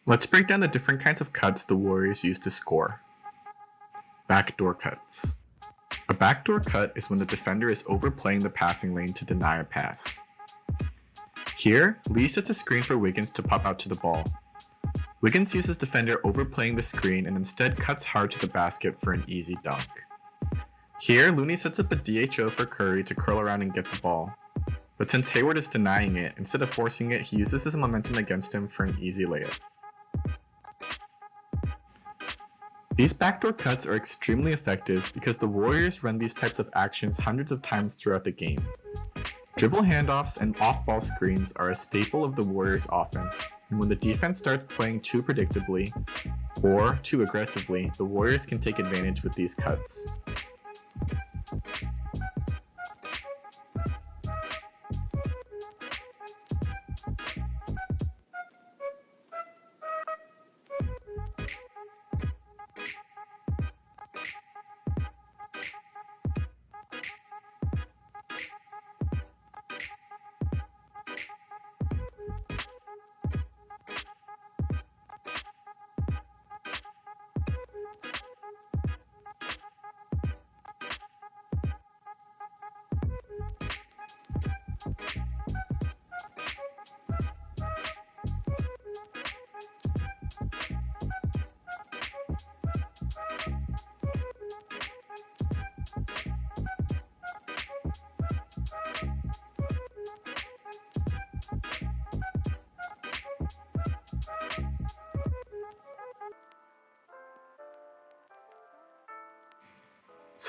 Let's break down the different kinds of cuts the Warriors use to score. Backdoor cuts. A backdoor cut is when the defender is overplaying the passing lane to deny a pass. Here, Lee sets a screen for Wiggins to pop out to the ball. Wiggins sees his defender overplaying the screen and instead cuts hard to the basket for an easy dunk. Here, Looney sets up a DHO for Curry to curl around and get the ball. But since Hayward is denying it, instead of forcing it, he uses his momentum against him for an easy layup. These backdoor cuts are extremely effective because the Warriors run these types of actions hundreds of times throughout the game. Dribble handoffs and off-ball screens are a staple of the Warriors' offense, and when the defense starts playing too predictably or too aggressively, the Warriors can take advantage with these cuts.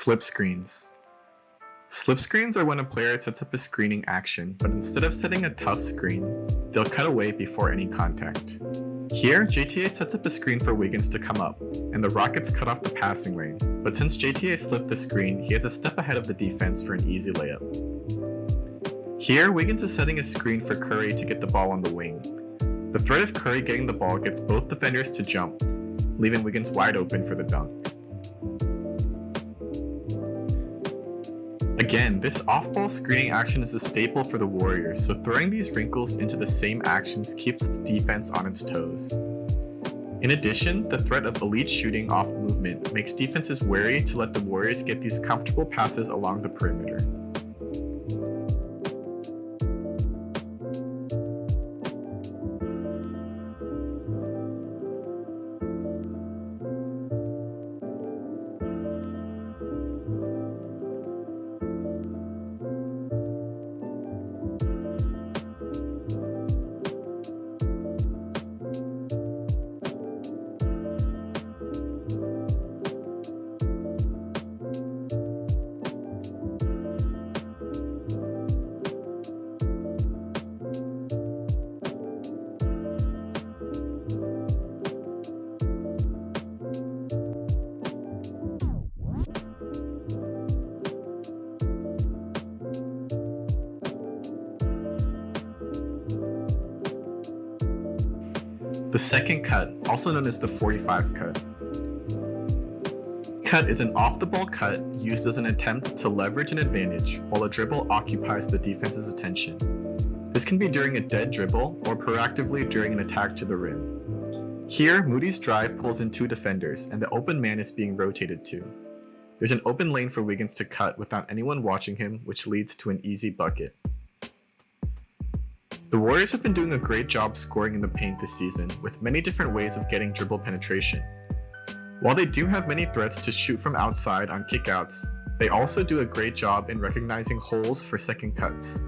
Slip screens. Slip screens are when a player sets up a screening action, but instead of setting a tough screen, they'll cut away before any contact. Here, JTA sets up a screen for Wiggins to come up, and the Rockets cut off the passing lane, but since JTA slipped the screen, he has a step ahead of the defense for an easy layup. Here, Wiggins is setting a screen for Curry to get the ball on the wing. The threat of Curry getting the ball gets both defenders to jump, leaving Wiggins wide open for the dunk. Again, this off-ball screening action is a staple for the Warriors, so throwing these wrinkles into the same actions keeps the defense on its toes. In addition, the threat of elite shooting off movement makes defenses wary to let the Warriors get these comfortable passes along the perimeter. The second cut, also known as the 45 cut. Cut is an off-the-ball cut used as an attempt to leverage an advantage while a dribble occupies the defense's attention. This can be during a dead dribble or proactively during an attack to the rim. Here, Moody's drive pulls in two defenders and the open man is being rotated to. There's an open lane for Wiggins to cut without anyone watching him, which leads to an easy bucket. The Warriors have been doing a great job scoring in the paint this season, with many different ways of getting dribble penetration. While they do have many threats to shoot from outside on kickouts, they also do a great job in recognizing holes for second cuts,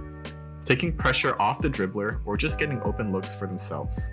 taking pressure off the dribbler, or just getting open looks for themselves.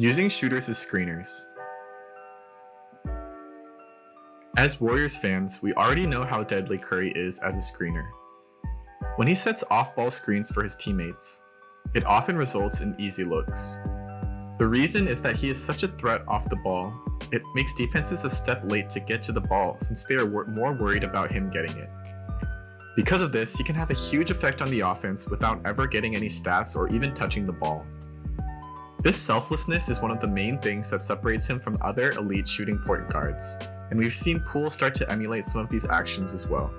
Using shooters as screeners. As Warriors fans, we already know how deadly Curry is as a screener. When he sets off-ball screens for his teammates, it often results in easy looks. The reason is that he is such a threat off the ball, it makes defenses a step late to get to the ball since they are more worried about him getting it. Because of this, he can have a huge effect on the offense without ever getting any stats or even touching the ball. This selflessness is one of the main things that separates him from other elite shooting point guards, and we've seen Poole start to emulate some of these actions as well.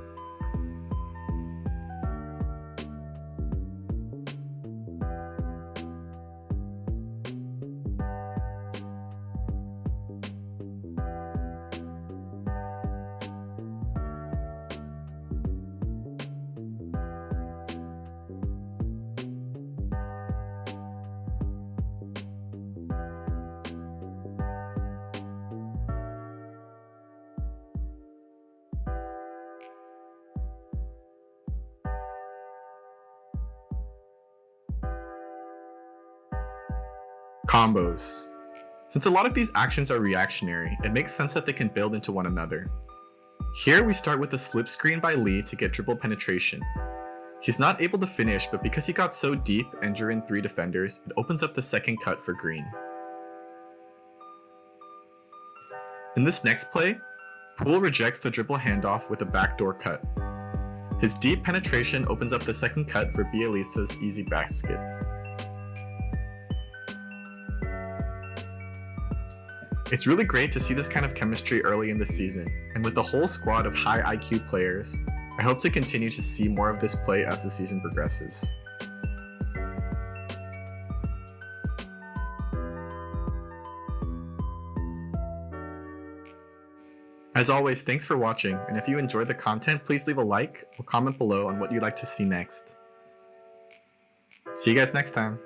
Combos. Since a lot of these actions are reactionary, it makes sense that they can build into one another. Here we start with a slip screen by Lee to get dribble penetration. He's not able to finish, but because he got so deep and drew in 3 defenders, it opens up the second cut for Green. In this next play, Poole rejects the dribble handoff with a backdoor cut. His deep penetration opens up the second cut for Bielisa's easy basket. It's really great to see this kind of chemistry early in the season, and with the whole squad of high IQ players, I hope to continue to see more of this play as the season progresses. As always, thanks for watching, and if you enjoyed the content, please leave a like or comment below on what you'd like to see next. See you guys next time.